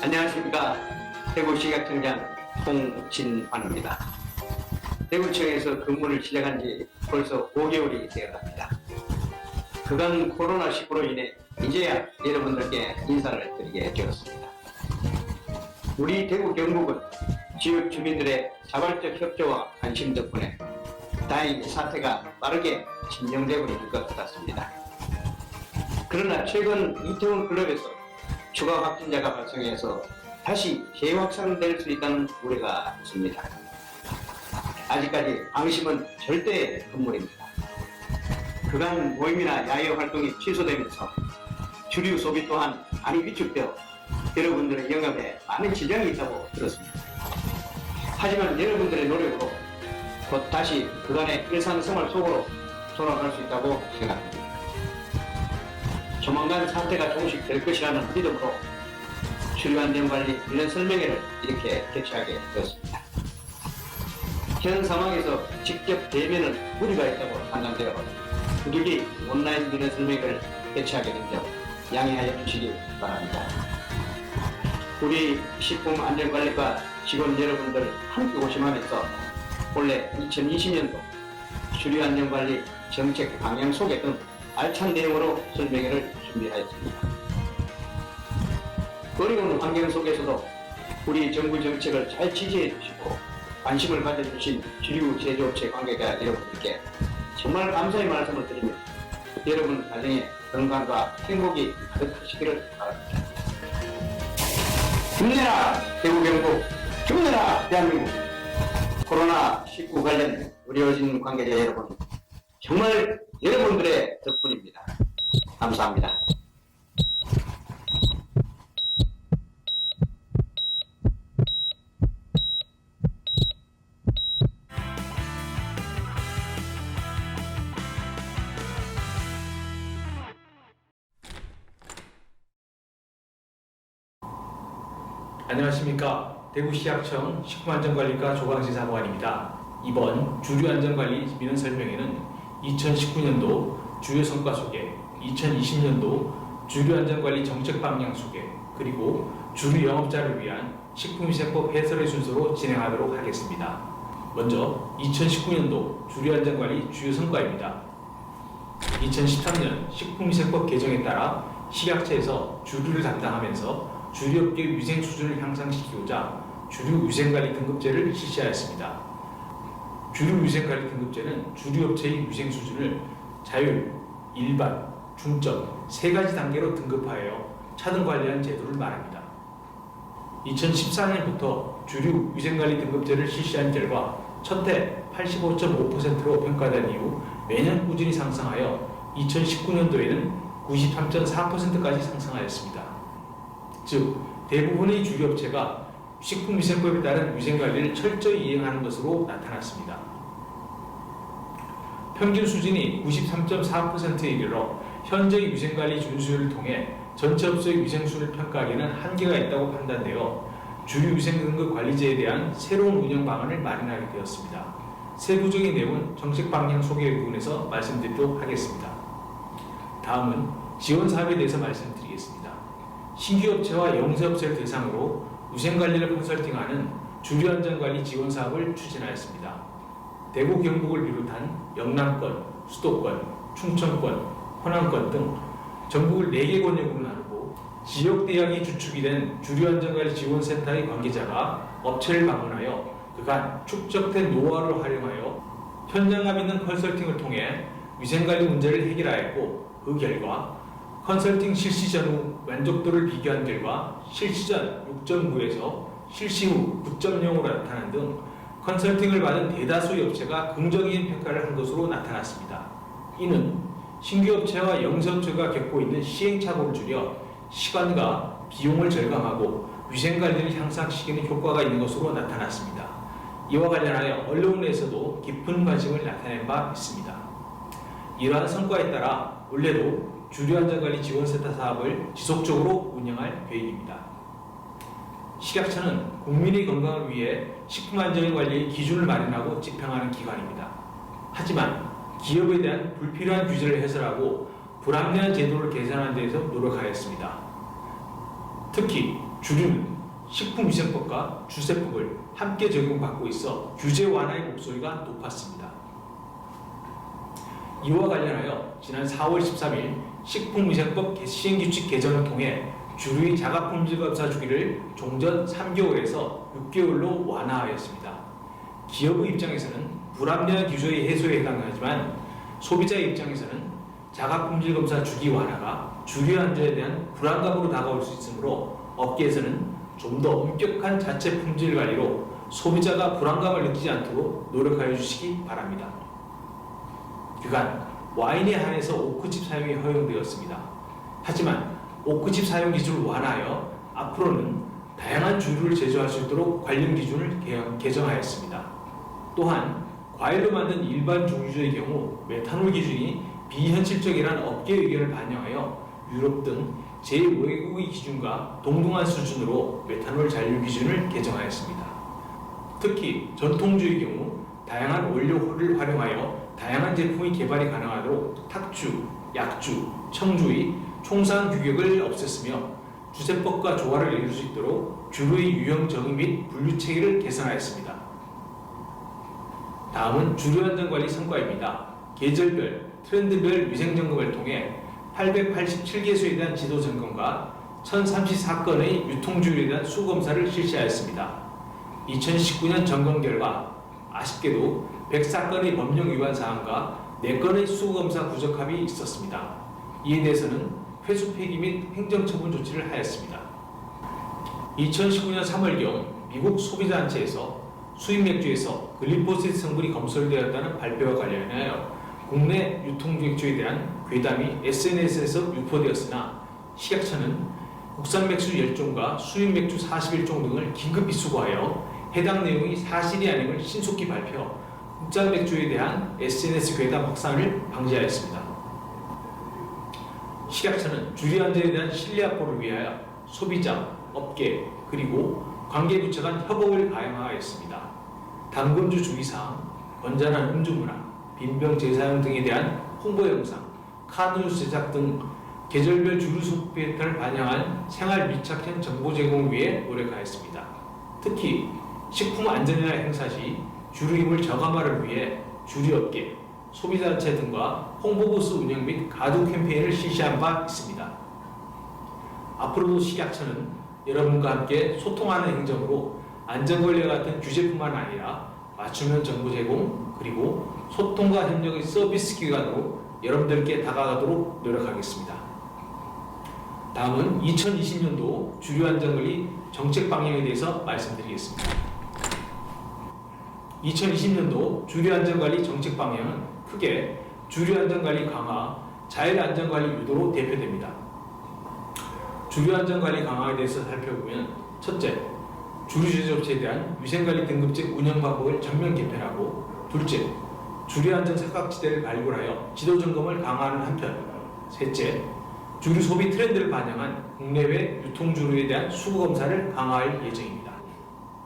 안녕하십니까. 대구식약청장 홍진환입니다. 대구청에서 근무를 시작한 지 벌써 5개월이 되어갑니다. 그간 코로나19로 인해 이제야 여러분들께 인사를 드리게 되었습니다. 우리 대구 경북은 지역 주민들의 자발적 협조와 관심 덕분에 다행히 사태가 빠르게 진정되고 있는 것 같습니다. 그러나 최근 이태원 클럽에서 추가 확진자가 발생해서 다시 재확산될 수 있다는 우려가 있습니다. 아직까지 방심은 절대 금물입니다. 그간 모임이나 야외 활동이 취소되면서 주류 소비 또한 많이 위축되어 여러분들의 영업에 많은 지장이 있다고 들었습니다. 하지만 여러분들의 노력으로 곧 다시 그간의 일상생활 속으로 돌아갈 수 있다고 생각합니다. 조만간 사태가 종식될 것이라는 믿음으로 주류안전관리 민원 설명회를 이렇게 개최하게 되었습니다. 현 상황에서 직접 대면은 무리가 있다고 판단되어 부득이 온라인 민원 설명회를 개최하게 된 점 양해하여 주시기 바랍니다. 우리 식품안전관리과 직원 여러분들 함께 고심하면서 올해 2020년도 주류안전관리 정책 방향 소개 등 알찬 내용으로 설명회를 준비하였습니다. 어려운 환경 속에서도 우리 정부 정책을 잘 지지해 주시고 관심을 가져주신 주류 제조업체 관계자 여러분들께 정말 감사의 말씀을 드리며 여러분 가정에 건강과 행복이 가득하시기를 바랍니다. 힘내라 대구 경북, 힘내라 대한민국. 코로나19 관련 의료진 관계자 여러분, 정말 여러분들의 덕분입니다. 감사합니다. 안녕하십니까. 대구시약청 식품안전관리과 조광진 사무관입니다. 이번 주류안전관리 민원 설명회는 2019년도 주요 성과 소개, 2020년도 주류안전관리 정책 방향 소개, 그리고 주류 영업자를 위한 식품위생법 해설의 순서로 진행하도록 하겠습니다. 먼저 2019년도 주류안전관리 주요 성과입니다. 2013년 식품위생법 개정에 따라 식약처에서 주류를 담당하면서 주류업계 위생 수준을 향상시키고자 주류위생관리 등급제를 실시하였습니다. 주류위생관리 등급제는 주류업체의 위생 수준을 자율, 일반, 중점 세 가지 단계로 등급하여 차등 관리한 제도를 말합니다. 2014년부터 주류위생관리 등급제를 실시한 결과 첫해 85.5%로 평가된 이후 매년 꾸준히 상승하여 2019년도에는 93.4%까지 상승하였습니다. 즉, 대부분의 주류업체가 식품위생법에 따른 위생관리를 철저히 이행하는 것으로 나타났습니다. 평균 수준이 93.4%에 이르러 현재의 위생관리 준수율을 통해 전체 업소의 위생수준을 평가하기에는 한계가 있다고 판단되어 주류위생등급 관리제에 대한 새로운 운영 방안을 마련하게 되었습니다. 세부적인 내용은 정책 방향 소개 부분에서 말씀드리도록 하겠습니다. 다음은 지원 사업에 대해서 말씀드리겠습니다. 신규업체와 영세업체를 대상으로 위생관리를 컨설팅하는 주류안전관리 지원 사업을 추진하였습니다. 대구 경북을 비롯한 영남권, 수도권, 충청권, 호남권 등 전국을 4개 권역으로 나누고 지역대학이 주축이 된 주류안전관리 지원센터의 관계자가 업체를 방문하여 그간 축적된 노하우를 활용하여 현장감 있는 컨설팅을 통해 위생관리 문제를 해결하였고, 그 결과 컨설팅 실시 전후 만족도를 비교한 결과 실시 전 6.9에서 실시 후 9.0으로 나타난 등 컨설팅을 받은 대다수의 업체가 긍정적인 평가를 한 것으로 나타났습니다. 이는 신규업체와 영세업체가 겪고 있는 시행착오를 줄여 시간과 비용을 절감하고 위생관리를 향상시키는 효과가 있는 것으로 나타났습니다. 이와 관련하여 언론에서도 깊은 관심을 나타낸 바 있습니다. 이러한 성과에 따라 올해도 주류안전관리 지원센터 사업을 지속적으로 운영할 계획입니다. 식약처는 국민의 건강을 위해 식품안전관리의 기준을 마련하고 집행하는 기관입니다. 하지만 기업에 대한 불필요한 규제를 해설하고 불합리한 제도를 개선하는 데에서 노력하였습니다. 특히 주류는 식품위생법과 주세법을 함께 적용받고 있어 규제 완화의 목소리가 높았습니다. 이와 관련하여 지난 4월 13일 식품위생법 시행규칙 개정을 통해 주류의 자가품질 검사 주기를 종전 3개월에서 6개월로 완화하였습니다. 기업의 입장에서는 불합리한 규제의 해소에 해당하지만 소비자의 입장에서는 자가품질 검사 주기 완화가 주류 안전에 대한 불안감으로 다가올 수 있으므로 업계에서는 좀 더 엄격한 자체 품질 관리로 소비자가 불안감을 느끼지 않도록 노력하여 주시기 바랍니다. 그간 와인에 한해서 오크칩 사용이 허용되었습니다. 하지만 오크칩 사용 기준을 완화하여 앞으로는 다양한 주류를 제조할 수 있도록 관련 기준을 개정하였습니다. 또한 과일로 만든 일반 종류의 경우 메탄올 기준이 비현실적이라는 업계 의견을 반영하여 유럽 등 제5외국의 기준과 동등한 수준으로 메탄올 잔류 기준을 개정하였습니다. 특히 전통주의 경우 다양한 원료를 활용하여 다양한 제품의 개발이 가능하도록 탁주, 약주, 청주의 총상 규격을 없앴으며 주세법과 조화를 이룰 수 있도록 주류의 유형 정의 및 분류 체계를 개선하였습니다. 다음은 주류 안전관리 성과입니다. 계절별, 트렌드별 위생점검을 통해 887개소에 대한 지도 점검과 1034건의 유통주류에 대한 수검사를 실시하였습니다. 2019년 점검 결과 아쉽게도 104건의 법령 위반 사항과 4건의 수검사 부적합이 있었습니다. 이에 대해서는 회수 폐기 및 행정처분 조치를 하였습니다. 2019년 3월경 미국 소비자단체에서 수입 맥주에서 글리포시드 성분이 검출되었다는 발표와 관련하여 국내 유통맥주에 대한 괴담이 SNS에서 유포되었으나 식약처는 국산 맥주 10종과 수입 맥주 41종 등을 긴급히 수거하여 해당 내용이 사실이 아님을 신속히 발표, 국산 맥주에 대한 SNS 괴담 확산을 방지하였습니다. 식약처는 주류 안전에 대한 신뢰 확보를 위하여 소비자, 업계, 그리고 관계부처 간 협업을 가용하였습니다. 당근주 주의사항, 건전한 음주 문화, 빈병 재사용 등에 대한 홍보 영상, 카누스 제작 등 계절별 주류 소비 패턴을 반영한 생활 밀착형 정보 제공을 위해 노력하였습니다. 특히 식품 안전이나 행사 시 주류임을 저감화를 위해 주류업계, 소비자단체 등과 홍보부스 운영 및 가두 캠페인을 실시한 바 있습니다. 앞으로도 식약처는 여러분과 함께 소통하는 행정으로 안전관리와 같은 규제뿐만 아니라 맞춤형 정보 제공 그리고 소통과 협력의 서비스 기관으로 여러분들께 다가가도록 노력하겠습니다. 다음은 2020년도 주류안전관리 정책 방향에 대해서 말씀드리겠습니다. 2020년도 주류안전관리 정책 방향은 크게 주류안전관리 강화, 자율안전관리 유도로 대표됩니다. 주류안전관리 강화에 대해서 살펴보면 첫째, 주류 제조업체에 대한 위생관리 등급제 운영 방법을 전면 개편하고 둘째, 주류안전 사각지대를 발굴하여 지도 점검을 강화하는 한편 셋째, 주류 소비 트렌드를 반영한 국내외 유통주류에 대한 수거 검사를 강화할 예정입니다.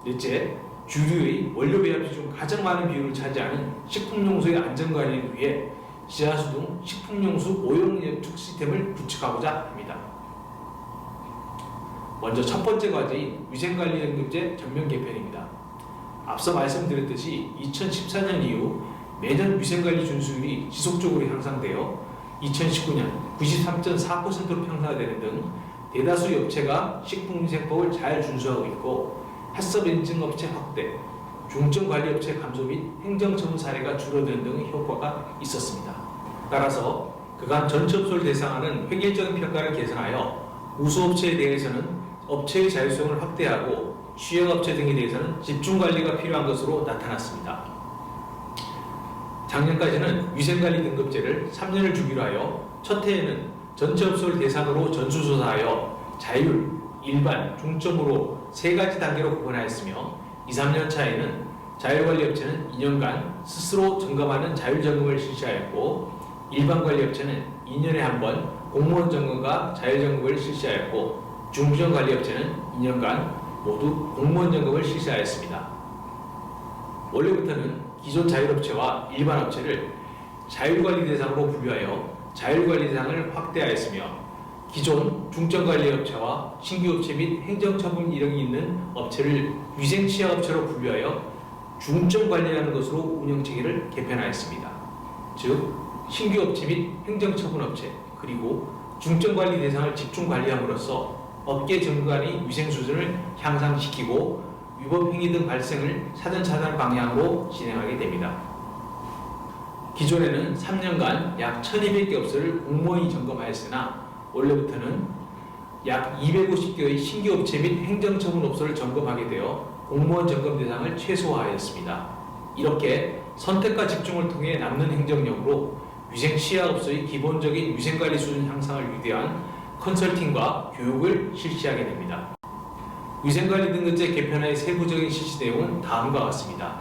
넷째, 주류의 원료 배합 중 가장 많은 비율을 차지하는 식품용수의 안전관리를 위해 지하수 등 식품용수 오염 예측 시스템을 구축하고자 합니다. 먼저 첫 번째 과제인 위생관리 등급제 전면 개편입니다. 앞서 말씀드렸듯이 2014년 이후 매년 위생관리 준수율이 지속적으로 향상되어 2019년 93.4%로 평가되는 등 대다수 업체가 식품위생법을 잘 준수하고 있고 햇섭 인증업체 확대, 중점관리업체 감소 및 행정처분 사례가 줄어드는 등의 효과가 있었습니다. 따라서 그간 전체업소를 대상하는 획일적인 평가를 개선하여 우수업체에 대해서는 업체의 자율성을 확대하고 취약업체 등에 대해서는 집중관리가 필요한 것으로 나타났습니다. 작년까지는 위생관리 등급제를 3년을 주기로 하여 첫 해에는 전체업소를 대상으로 전수조사하여 자율, 일반, 중점으로 3가지 단계로 구분하였으며 2, 3년 차에는 자율관리업체는 2년간 스스로 점검하는 자율점검을 실시하였고 일반관리업체는 2년에 한 번 공무원 점검과 자율점검을 실시하였고 중부정관리업체는 2년간 모두 공무원 점검을 실시하였습니다. 원래부터는 기존 자율업체와 일반업체를 자율관리 대상으로 분류하여 자율관리 대상을 확대하였으며 기존 중점관리업체와 신규업체 및 행정처분 이력이 있는 업체를 위생취약업체로 분류하여 중점관리하는 것으로 운영체계를 개편하였습니다. 즉, 신규업체 및 행정처분업체 그리고 중점관리 대상을 집중관리함으로써 업계 전반의 위생수준을 향상시키고 위법행위 등 발생을 사전 차단 방향으로 진행하게 됩니다. 기존에는 3년간 약 1200개 업소를 공무원이 점검하였으나 올해부터는 약 250개의 신규업체 및 행정처분업소를 점검하게 되어 공무원 점검 대상을 최소화하였습니다. 이렇게 선택과 집중을 통해 남는 행정력으로 위생취약업소의 기본적인 위생관리 수준 향상을 위대한 컨설팅과 교육을 실시하게 됩니다. 위생관리 등급제 개편의 세부적인 실시 내용은 다음과 같습니다.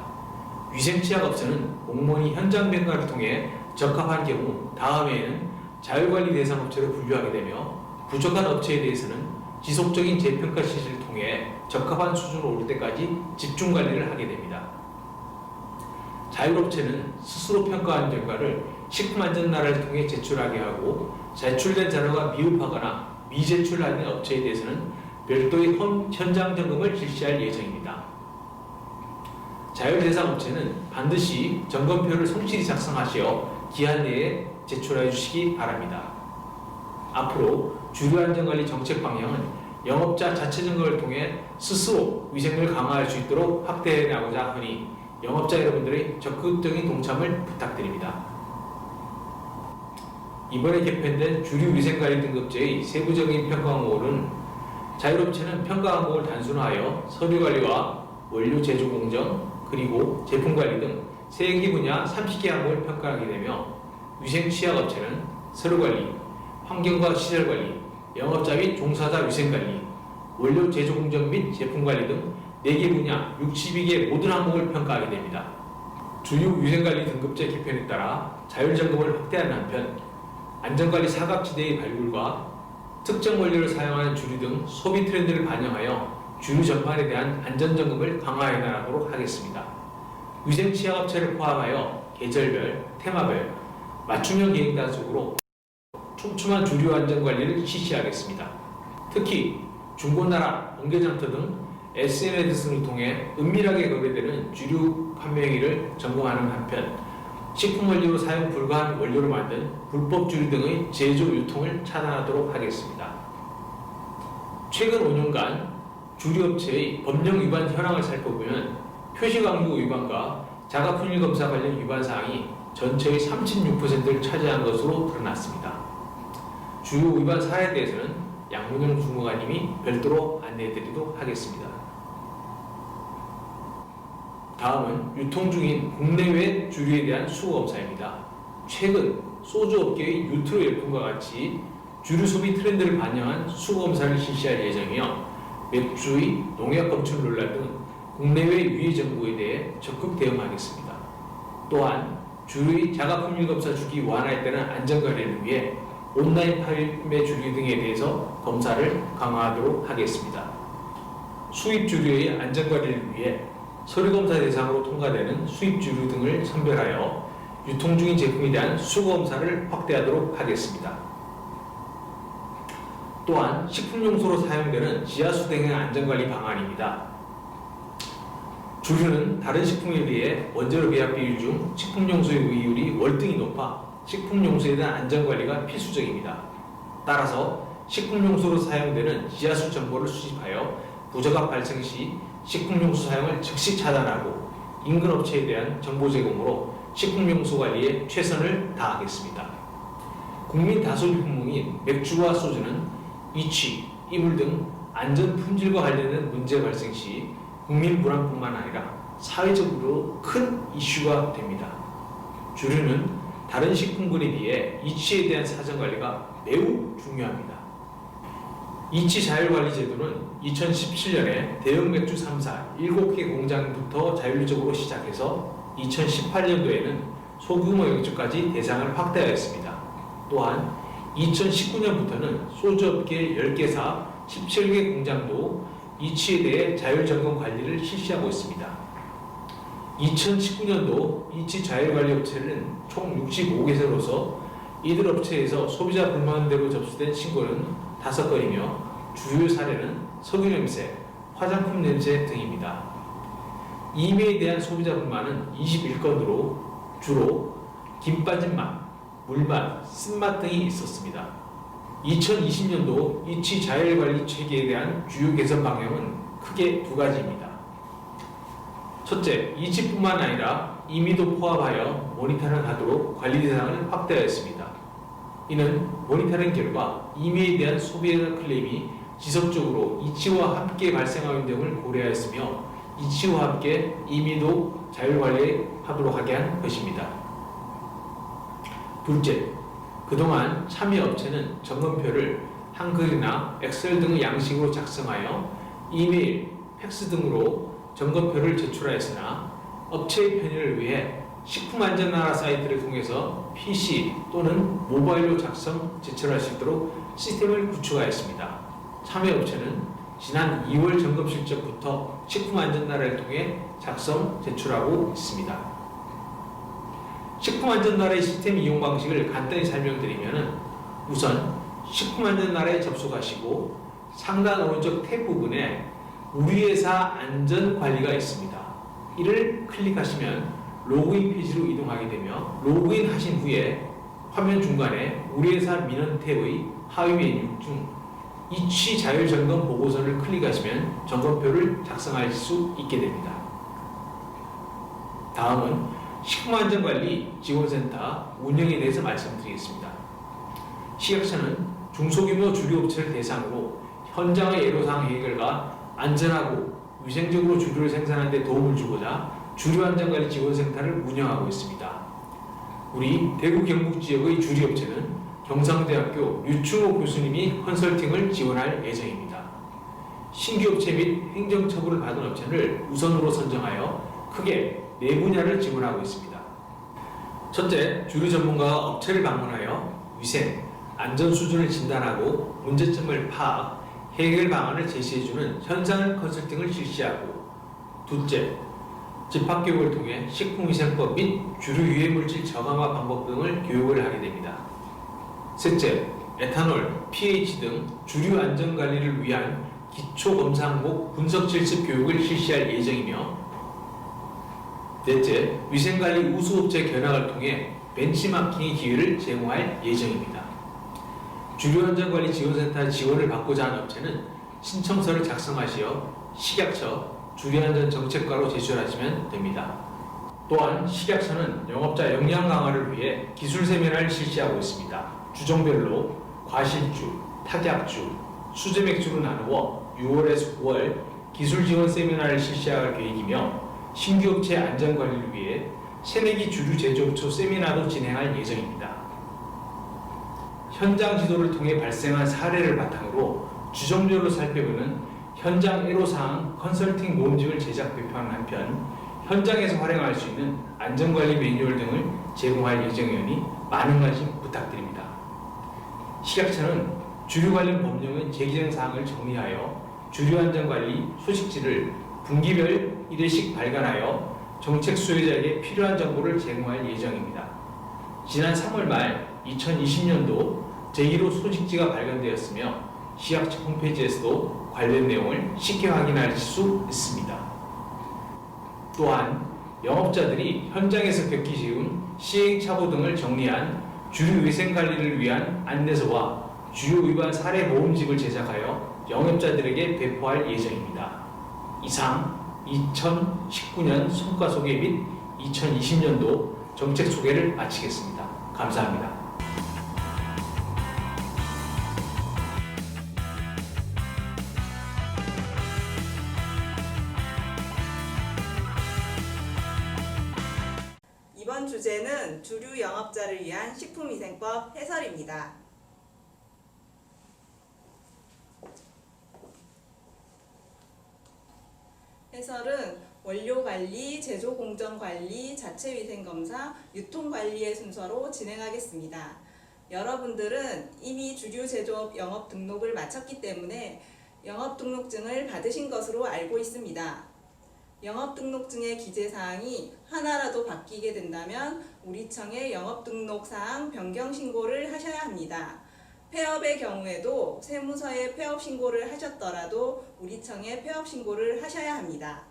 위생취약업소는 공무원이 현장 평가를 통해 적합한 경우 다음에는 자율관리 대상 업체로 분류하게 되며 부족한 업체에 대해서는 지속적인 재평가 실시를 통해 적합한 수준으로 오를 때까지 집중관리를 하게 됩니다. 자율업체는 스스로 평가한 결과를 식품안전나라를 통해 제출하게 하고 제출된 자료가 미흡하거나 미제출하는 업체에 대해서는 별도의 현장 점검을 실시할 예정입니다. 자율대상 업체는 반드시 점검표를 성실히 작성하시어 기한 내에 제출해 주시기 바랍니다. 앞으로 주류안전관리 정책 방향은 영업자 자체 점검을 통해 스스로 위생을 강화할 수 있도록 확대해 나가고자 하니 영업자 여러분들의 적극적인 동참을 부탁드립니다. 이번에 개편된 주류위생관리 등급제의 세부적인 평가 항목은 자율업체는 평가 항목을 단순화하여 서류관리와 원료 제조 공정 그리고 제품관리 등 3개 분야 30개 항목을 평가하게 되며 위생취약업체는 서류관리, 환경과 시설관리, 영업자 및 종사자 위생관리, 원료 제조 공정 및 제품관리 등 4개 분야 62개 모든 항목을 평가하게 됩니다. 주요 위생관리 등급제 개편에 따라 자율점검을 확대하는 한편 안전관리 사각지대의 발굴과 특정 원료를 사용하는 주류 등 소비 트렌드를 반영하여 주류 전반에 대한 안전점검을 강화해 나가도록 하겠습니다. 위생취약업체를 포함하여 계절별, 테마별, 맞춤형 계획 단속으로 촘촘한 주류 안전관리를 실시하겠습니다. 특히 중고나라, ong개장터 등 SNS를 통해 은밀하게 거래되는 주류 판매 행위를 점검하는 한편 식품 원료로 사용 불가한 원료로 만든 불법 주류 등의 제조 유통을 차단하도록 하겠습니다. 최근 5년간 주류업체의 법령 위반 현황을 살펴보면 표시 광고 위반과 자가품질 검사 관련 위반 사항이 전체의 36%를 차지한 것으로 드러났습니다. 주요 위반 사례에 대해서는 양문영 주무관님이 별도로 안내해드리도록 하겠습니다. 다음은 유통 중인 국내외 주류에 대한 수거검사입니다. 최근 소주업계의 뉴트로 열풍과 같이 주류 소비 트렌드를 반영한 수거검사를 실시할 예정이며 맥주의 농약 검출 논란 등 국내외 유해 정보에 대해 적극 대응하겠습니다. 또한 주류의 자가품질 검사 주기 완화에 따른 안전관리를 위해 온라인 판매 주류 등에 대해서 검사를 강화하도록 하겠습니다. 수입 주류의 안전관리를 위해 서류검사 대상으로 통과되는 수입 주류 등을 선별하여 유통 중인 제품에 대한 수거검사를 확대하도록 하겠습니다. 또한 식품용소로 사용되는 지하수 등의 안전관리 방안입니다. 주류는 다른 식품에 비해 원재료 배합 비율 중 식품용소의 의율이 월등히 높아 식품용소에 대한 안전관리가 필수적입니다. 따라서 식품용소로 사용되는 지하수 정보를 수집하여 부적합 발생 시 식품용소 사용을 즉시 차단하고 인근 업체에 대한 정보 제공으로 식품용소 관리에 최선을 다하겠습니다. 국민 다소비 품목인 맥주와 소주는 이취, 이물 등 안전 품질과 관련된 문제 발생 시 국민 불안뿐만 아니라 사회적으로 큰 이슈가 됩니다. 주류는 다른 식품군에 비해 이취에 대한 사전관리가 매우 중요합니다. 이취 자율관리 제도는 2017년에 대형 맥주 3사 7개 공장부터 자율적으로 시작해서 2018년도에는 소규모 영주까지 대상을 확대하였습니다. 또한 2019년부터는 소주업계 10개사 17개 공장도 이취에 대해 자율점검 관리를 실시하고 있습니다. 2019년도 이취 자율관리 업체는 총 65개소로서 이들 업체에서 소비자 불만대로 접수된 신고는 5건이며 주요 사례는 석유 냄새, 화장품 냄새 등입니다. 이메에 대한 소비자 불만은 21건으로 주로 김 빠진 맛, 물맛, 쓴맛 등이 있었습니다. 2020년도 이치 자율관리 체계에 대한 주요 개선 방향은 크게 2가지입니다. 첫째, 이치뿐만 아니라 이미도 포함하여 모니터링하도록 관리 대상을 확대하였습니다. 이는 모니터링 결과 이미에 대한 소비자 클레임이 지속적으로 이치와 함께 발생하는 등을 고려하였으며 이치와 함께 이미도 자율관리하도록 하게 한 것입니다. 둘째, 그동안 참여업체는 점검표를 한글이나 엑셀 등의 양식으로 작성하여 이메일, 팩스 등으로 점검표를 제출하였으나 업체의 편의를 위해 식품안전나라 사이트를 통해서 PC 또는 모바일로 작성, 제출할 수 있도록 시스템을 구축하였습니다. 참여업체는 지난 2월 점검 실적부터 식품안전나라를 통해 작성, 제출하고 있습니다. 식품안전나라의 시스템 이용 방식을 간단히 설명드리면 우선 식품안전나라에 접속하시고 상단 오른쪽 탭 부분에 우리 회사 안전관리가 있습니다. 이를 클릭하시면 로그인 페이지로 이동하게 되며 로그인 하신 후에 화면 중간에 우리 회사 민원 탭의 하위 메뉴 중 이치 자율 점검 보고서를 클릭하시면 점검표를 작성할 수 있게 됩니다. 다음은 식품안전관리 지원센터 운영에 대해서 말씀드리겠습니다. 식약처는 중소규모 주류업체를 대상으로 현장의 애로사항 해결과 안전하고 위생적으로 주류를 생산하는 데 도움을 주고자 주류안전관리 지원센터를 운영하고 있습니다. 우리 대구 경북 지역의 주류업체는 경상대학교 류충호 교수님이 컨설팅을 지원할 예정입니다. 신규 업체 및 행정처분을 받은 업체를 우선으로 선정하여 크게 4분야를 지원하고 있습니다. 첫째, 주류 전문가가 업체를 방문하여 위생, 안전 수준을 진단하고 문제점을 파악, 해결 방안을 제시해주는 현장 컨설팅을 실시하고, 둘째, 집합교육을 통해 식품위생법 및 주류 유해물질 저감화 방법 등을 교육을 하게 됩니다. 셋째, 에탄올, pH 등 주류 안전관리를 위한 기초검사 항목 분석 실습 교육을 실시할 예정이며, 넷째, 위생관리 우수업체 견학을 통해 벤치마킹의 기회를 제공할 예정입니다. 주류안전관리 지원센터 지원을 받고자 하는 업체는 신청서를 작성하시어 식약처 주류안전정책과로 제출하시면 됩니다. 또한 식약처는 영업자 역량 강화를 위해 기술 세미나를 실시하고 있습니다. 주종별로 과실주, 탁약주, 수제맥주로 나누어 6월에서 9월 기술 지원 세미나를 실시할 계획이며 신규 업체 안전관리를 위해 새내기 주류 제조업체 세미나도 진행할 예정입니다. 현장 지도를 통해 발생한 사례를 바탕으로 주종별로 살펴보는 현장 애로사항 컨설팅 모음집을 제작 배포하는 한편 현장에서 활용할 수 있는 안전관리 매뉴얼 등을 제공할 예정이오니 많은 관심 부탁드립니다. 식약처는 주류 관련 법령의 제기정 사항을 정리하여 주류 안전관리 소식지를 분기별 1회씩 발간하여 정책 수혜자에게 필요한 정보를 제공할 예정입니다. 지난 3월 말 2020년도 제1호 소식지가 발간되었으며 식약처 홈페이지에서도 관련 내용을 쉽게 확인할 수 있습니다. 또한 영업자들이 현장에서 겪기 쉬운 시행착오 등을 정리한 주류 위생관리를 위한 안내서와 주요 위반 사례 모음집을 제작하여 영업자들에게 배포할 예정입니다. 이상 2019년 성과소개 및 2020년도 정책 소개를 마치겠습니다. 감사합니다. 이번 주제는 주류 영업자를 위한 식품위생법 해설입니다. 해설은 원료관리, 제조공정관리, 자체위생검사, 유통관리의 순서로 진행하겠습니다. 여러분들은 이미 주류 제조업 영업 등록을 마쳤기 때문에 영업 등록증을 받으신 것으로 알고 있습니다. 영업등록증의 기재사항이 하나라도 바뀌게 된다면 우리청에 영업등록사항 변경 신고를 하셔야 합니다. 폐업의 경우에도 세무서에 폐업 신고를 하셨더라도 우리청에 폐업 신고를 하셔야 합니다.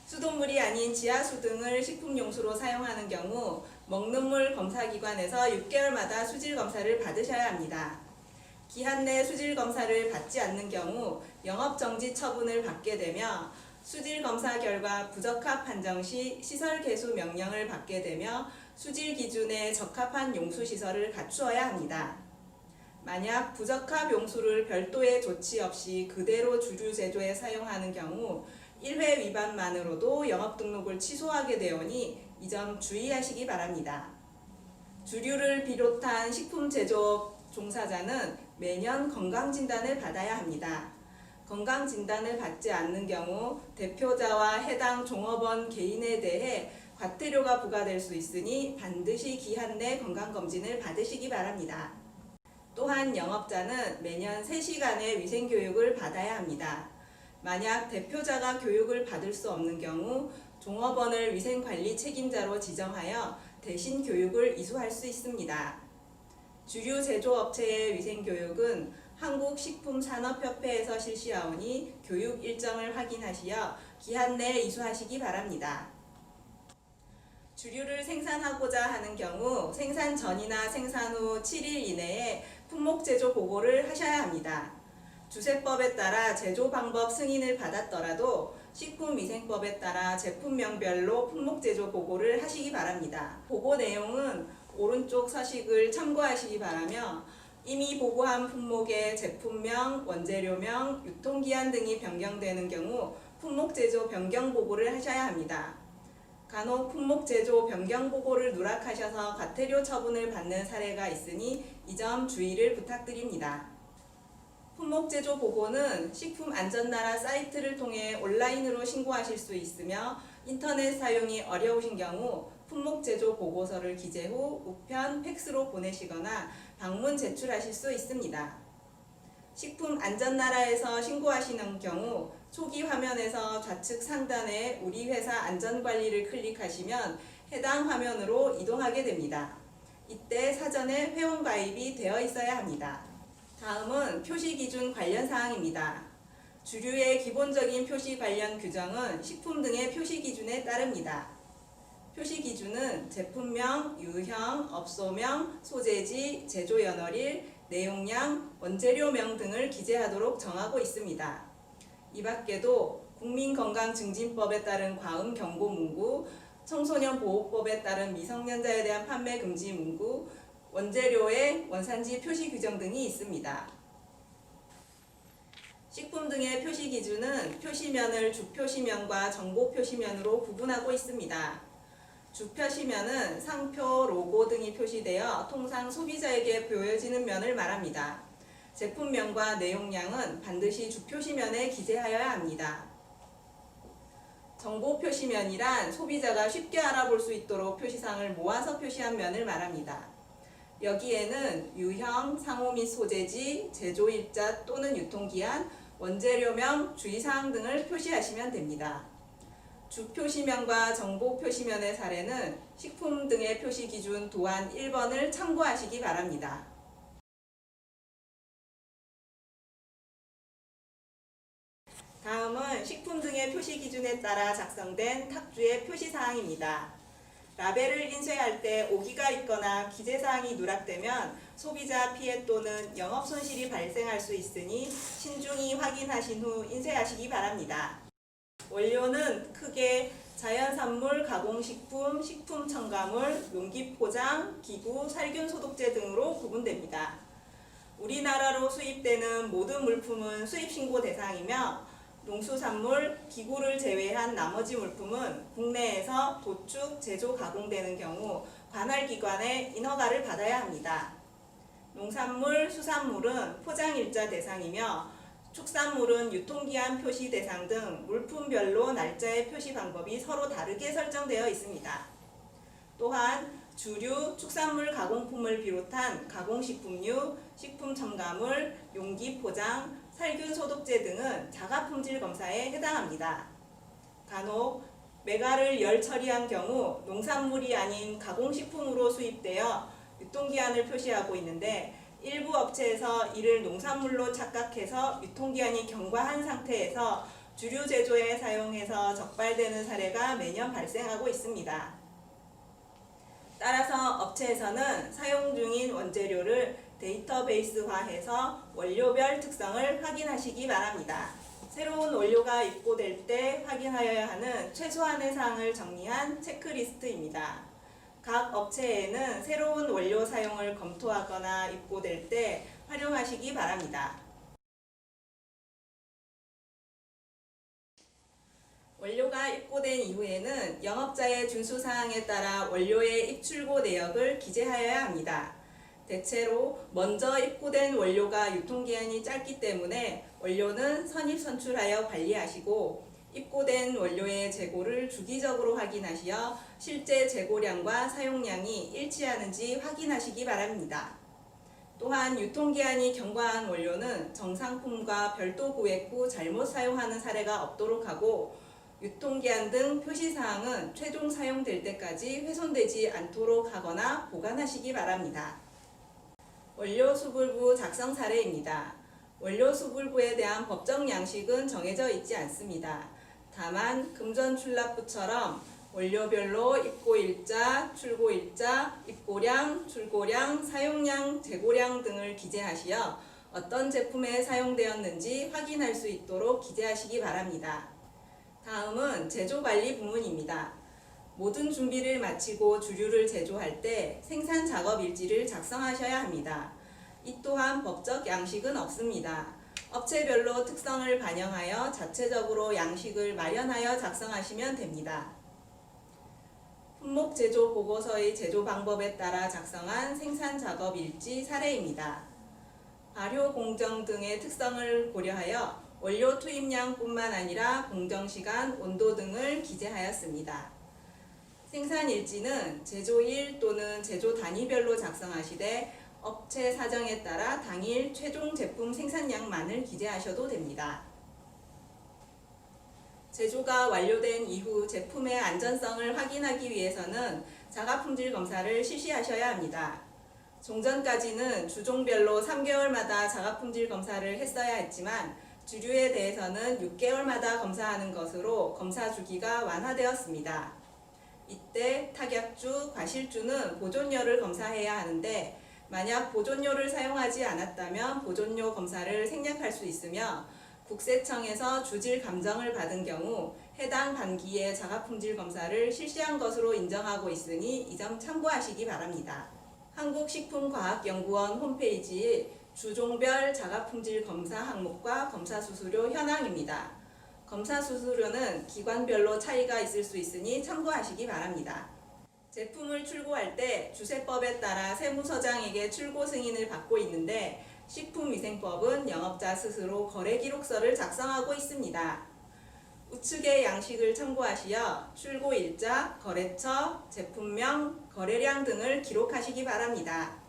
수돗물이 아닌 지하수 등을 식품용수로 사용하는 경우 먹는 물 검사기관에서 6개월마다 수질검사를 받으셔야 합니다. 기한 내 수질검사를 받지 않는 경우 영업정지 처분을 받게 되며 수질검사 결과 부적합 판정 시 시설 개수 명령을 받게 되며 수질 기준에 적합한 용수시설을 갖추어야 합니다. 만약 부적합 용수를 별도의 조치 없이 그대로 주류 제조에 사용하는 경우 1회 위반만으로도 영업등록을 취소하게 되오니 이 점 주의하시기 바랍니다. 주류를 비롯한 식품 제조업 종사자는 매년 건강진단을 받아야 합니다. 건강진단을 받지 않는 경우 대표자와 해당 종업원 개인에 대해 과태료가 부과될 수 있으니 반드시 기한 내 건강검진을 받으시기 바랍니다. 또한 영업자는 매년 3시간의 위생교육을 받아야 합니다. 만약 대표자가 교육을 받을 수 없는 경우 종업원을 위생관리 책임자로 지정하여 대신 교육을 이수할 수 있습니다. 주류 제조업체의 위생교육은 한국식품산업협회에서 실시하오니 교육 일정을 확인하시어 기한 내에 이수하시기 바랍니다. 주류를 생산하고자 하는 경우 생산 전이나 생산 후 7일 이내에 품목제조 보고를 하셔야 합니다. 주세법에 따라 제조 방법 승인을 받았더라도 식품위생법에 따라 제품명별로 품목제조 보고를 하시기 바랍니다. 보고 내용은 오른쪽 서식을 참고하시기 바라며 이미 보고한 품목의 제품명, 원재료명, 유통기한 등이 변경되는 경우 품목제조 변경 보고를 하셔야 합니다. 간혹 품목제조 변경 보고를 누락하셔서 과태료 처분을 받는 사례가 있으니 이 점 주의를 부탁드립니다. 품목제조 보고는 식품안전나라 사이트를 통해 온라인으로 신고하실 수 있으며 인터넷 사용이 어려우신 경우 품목제조 보고서를 기재 후 우편, 팩스로 보내시거나 방문 제출하실 수 있습니다. 식품안전나라에서 신고하시는 경우 초기 화면에서 좌측 상단에 우리 회사 안전관리를 클릭하시면 해당 화면으로 이동하게 됩니다. 이때 사전에 회원가입이 되어 있어야 합니다. 다음은 표시기준 관련 사항입니다. 주류의 기본적인 표시 관련 규정은 식품 등의 표시기준에 따릅니다. 표시기준은 제품명, 유형, 업소명, 소재지, 제조연월일, 내용량, 원재료명 등을 기재하도록 정하고 있습니다. 이 밖에도 국민건강증진법에 따른 과음 경고 문구, 청소년 보호법에 따른 미성년자에 대한 판매 금지 문구, 원재료의 원산지 표시 규정 등이 있습니다. 식품 등의 표시 기준은 표시면을 주표시면과 정보표시면으로 구분하고 있습니다. 주표시면은 상표, 로고 등이 표시되어 통상 소비자에게 보여지는 면을 말합니다. 제품명과 내용량은 반드시 주표시면에 기재하여야 합니다. 정보표시면이란 소비자가 쉽게 알아볼 수 있도록 표시사항을 모아서 표시한 면을 말합니다. 여기에는 유형, 상호 및 소재지, 제조일자 또는 유통기한, 원재료명, 주의사항 등을 표시하시면 됩니다. 주표시면과 정보표시면의 사례는 식품 등의 표시기준 도안 1번을 참고하시기 바랍니다. 다음은 식품 등의 표시기준에 따라 작성된 탁주의 표시사항입니다. 라벨을 인쇄할 때 오기가 있거나 기재사항이 누락되면 소비자 피해 또는 영업손실이 발생할 수 있으니 신중히 확인하신 후 인쇄하시기 바랍니다. 원료는 크게 자연산물, 가공식품, 식품첨가물, 용기포장, 기구, 살균소독제 등으로 구분됩니다. 우리나라로 수입되는 모든 물품은 수입신고 대상이며 농수산물, 기구를 제외한 나머지 물품은 국내에서 도축, 제조, 가공되는 경우 관할기관의 인허가를 받아야 합니다. 농산물, 수산물은 포장일자 대상이며 축산물은 유통기한 표시 대상 등 물품별로 날짜의 표시 방법이 서로 다르게 설정되어 있습니다. 또한 주류, 축산물 가공품을 비롯한 가공식품류, 식품첨가물, 용기 포장, 살균소독제 등은 자가품질 검사에 해당합니다. 간혹 메가를 열 처리한 경우 농산물이 아닌 가공식품으로 수입되어 유통기한을 표시하고 있는데 일부 업체에서 이를 농산물로 착각해서 유통기한이 경과한 상태에서 주류 제조에 사용해서 적발되는 사례가 매년 발생하고 있습니다. 따라서 업체에서는 사용 중인 원재료를 데이터베이스화해서 원료별 특성을 확인하시기 바랍니다. 새로운 원료가 입고될 때 확인하여야 하는 최소한의 사항을 정리한 체크리스트입니다. 각 업체에는 새로운 원료 사용을 검토하거나 입고될 때 활용하시기 바랍니다. 원료가 입고된 이후에는 영업자의 준수사항에 따라 원료의 입출고 내역을 기재하여야 합니다. 대체로 먼저 입고된 원료가 유통기한이 짧기 때문에 원료는 선입선출하여 관리하시고 입고된 원료의 재고를 주기적으로 확인하시어 실제 재고량과 사용량이 일치하는지 확인하시기 바랍니다. 또한 유통기한이 경과한 원료는 정상품과 별도 구획 후 잘못 사용하는 사례가 없도록 하고 유통기한 등 표시사항은 최종 사용될 때까지 훼손되지 않도록 하거나 보관하시기 바랍니다. 원료 수불부 작성 사례입니다. 원료 수불부에 대한 법적 양식은 정해져 있지 않습니다. 다만 금전 출납부처럼 원료별로 입고일자, 출고일자, 입고량, 출고량, 사용량, 재고량 등을 기재하시어 어떤 제품에 사용되었는지 확인할 수 있도록 기재하시기 바랍니다. 다음은 제조관리 부문입니다. 모든 준비를 마치고 주류를 제조할 때 생산 작업 일지를 작성하셔야 합니다. 이 또한 법적 양식은 없습니다. 업체별로 특성을 반영하여 자체적으로 양식을 마련하여 작성하시면 됩니다. 품목 제조 보고서의 제조 방법에 따라 작성한 생산 작업 일지 사례입니다. 발효 공정 등의 특성을 고려하여 원료 투입량뿐만 아니라 공정시간, 온도 등을 기재하였습니다. 생산일지는 제조일 또는 제조 단위별로 작성하시되 업체 사정에 따라 당일 최종 제품 생산량만을 기재하셔도 됩니다. 제조가 완료된 이후 제품의 안전성을 확인하기 위해서는 자가품질 검사를 실시하셔야 합니다. 종전까지는 주종별로 3개월마다 자가품질 검사를 했어야 했지만 주류에 대해서는 6개월마다 검사하는 것으로 검사 주기가 완화되었습니다. 이때 탁약주, 과실주는 보존료를 검사해야 하는데 만약 보존료를 사용하지 않았다면 보존료 검사를 생략할 수 있으며 국세청에서 주질 감정을 받은 경우 해당 반기에 자가품질 검사를 실시한 것으로 인정하고 있으니 이 점 참고하시기 바랍니다. 한국식품과학연구원 홈페이지에 주종별 자가품질 검사 항목과 검사 수수료 현황입니다. 검사 수수료는 기관별로 차이가 있을 수 있으니 참고하시기 바랍니다. 제품을 출고할 때 주세법에 따라 세무서장에게 출고 승인을 받고 있는데 식품위생법은 영업자 스스로 거래기록서를 작성하고 있습니다. 우측의 양식을 참고하시어 출고일자, 거래처, 제품명, 거래량 등을 기록하시기 바랍니다.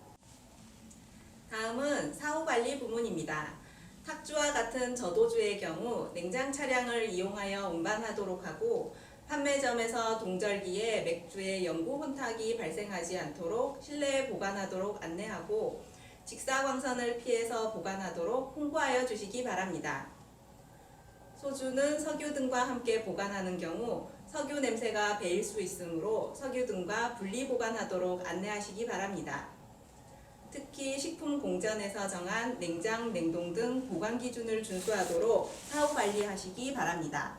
다음은 사후관리 부문입니다. 탁주와 같은 저도주의 경우 냉장 차량을 이용하여 운반하도록 하고 판매점에서 동절기에 맥주의 영구 혼탁이 발생하지 않도록 실내에 보관하도록 안내하고 직사광선을 피해서 보관하도록 홍보하여 주시기 바랍니다. 소주는 석유등과 함께 보관하는 경우 석유 냄새가 배일 수 있으므로 석유등과 분리 보관하도록 안내하시기 바랍니다. 특히 식품공전에서 정한 냉장, 냉동 등 보관 기준을 준수하도록 사후 관리하시기 바랍니다.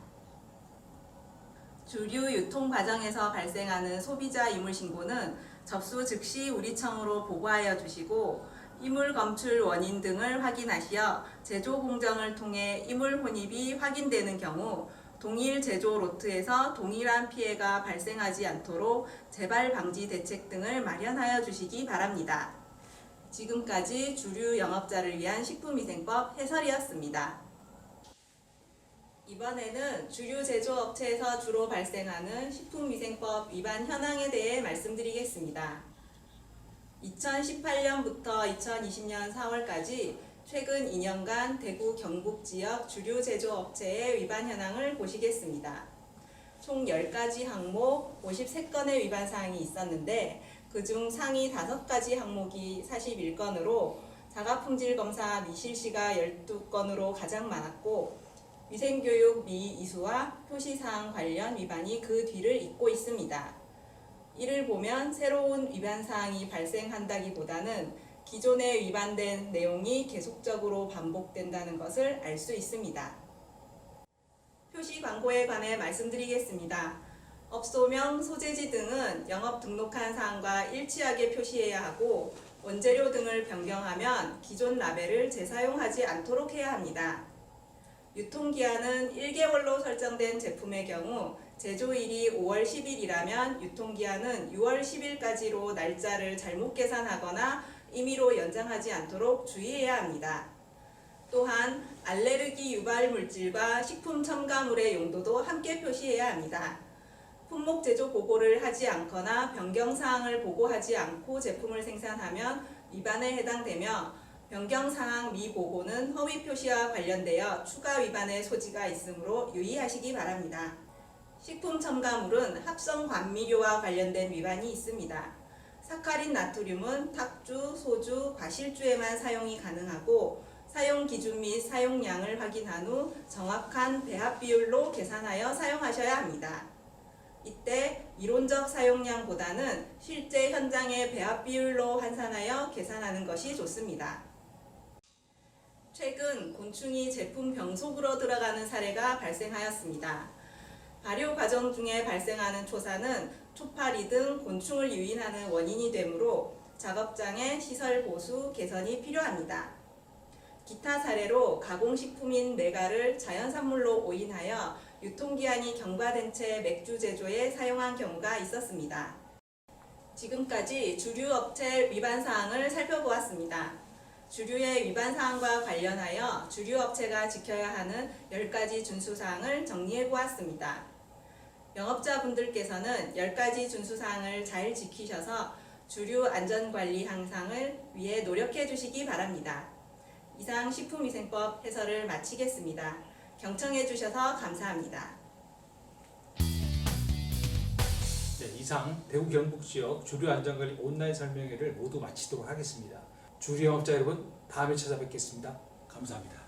주류 유통 과정에서 발생하는 소비자 이물 신고는 접수 즉시 우리청으로 보고하여 주시고 이물 검출 원인 등을 확인하시어 제조 공정을 통해 이물 혼입이 확인되는 경우 동일 제조 로트에서 동일한 피해가 발생하지 않도록 재발 방지 대책 등을 마련하여 주시기 바랍니다. 지금까지 주류 영업자를 위한 식품위생법 해설이었습니다. 이번에는 주류 제조업체에서 주로 발생하는 식품위생법 위반 현황에 대해 말씀드리겠습니다. 2018년부터 2020년 4월까지 최근 2년간 대구 경북 지역 주류 제조업체의 위반 현황을 보시겠습니다. 총 10가지 항목 53건의 위반 사항이 있었는데 그중 상위 5가지 항목이 41건으로 자가품질검사 미실시가 12건으로 가장 많았고 위생교육 미이수와 표시사항 관련 위반이 그 뒤를 잇고 있습니다. 이를 보면 새로운 위반 사항이 발생한다기보다는 기존에 위반된 내용이 계속적으로 반복된다는 것을 알 수 있습니다. 표시 광고에 관해 말씀드리겠습니다. 업소명, 소재지 등은 영업 등록한 사항과 일치하게 표시해야 하고 원재료 등을 변경하면 기존 라벨을 재사용하지 않도록 해야 합니다. 유통기한은 1개월로 설정된 제품의 경우 제조일이 5월 10일이라면 유통기한은 6월 10일까지로 날짜를 잘못 계산하거나 임의로 연장하지 않도록 주의해야 합니다. 또한 알레르기 유발 물질과 식품 첨가물의 용도도 함께 표시해야 합니다. 품목 제조 보고를 하지 않거나 변경 사항을 보고하지 않고 제품을 생산하면 위반에 해당되며 변경 사항 미보고는 허위 표시와 관련되어 추가 위반의 소지가 있으므로 유의하시기 바랍니다. 식품 첨가물은 합성 감미료와 관련된 위반이 있습니다. 사카린 나트륨은 탁주, 소주, 과실주에만 사용이 가능하고 사용 기준 및 사용량을 확인한 후 정확한 배합 비율로 계산하여 사용하셔야 합니다. 이때 이론적 사용량보다는 실제 현장의 배합 비율로 환산하여 계산하는 것이 좋습니다. 최근 곤충이 제품 병 속으로 들어가는 사례가 발생하였습니다. 발효 과정 중에 발생하는 초사는 초파리 등 곤충을 유인하는 원인이 되므로 작업장의 시설 보수 개선이 필요합니다. 기타 사례로 가공식품인 메가를 자연산물로 오인하여 유통기한이 경과된 채 맥주 제조에 사용한 경우가 있었습니다. 지금까지 주류업체 위반 사항을 살펴보았습니다. 주류의 위반 사항과 관련하여 주류업체가 지켜야 하는 10가지 준수사항을 정리해보았습니다. 영업자분들께서는 10가지 준수사항을 잘 지키셔서 주류 안전관리 향상을 위해 노력해 주시기 바랍니다. 이상 식품위생법 해설을 마치겠습니다. 경청해 주셔서 감사합니다. 네, 이상 대구 경북 지역 주류 안전관리 온라인 설명회를 모두 마치도록 하겠습니다. 주류 영업자 여러분, 다음에 찾아뵙겠습니다. 감사합니다.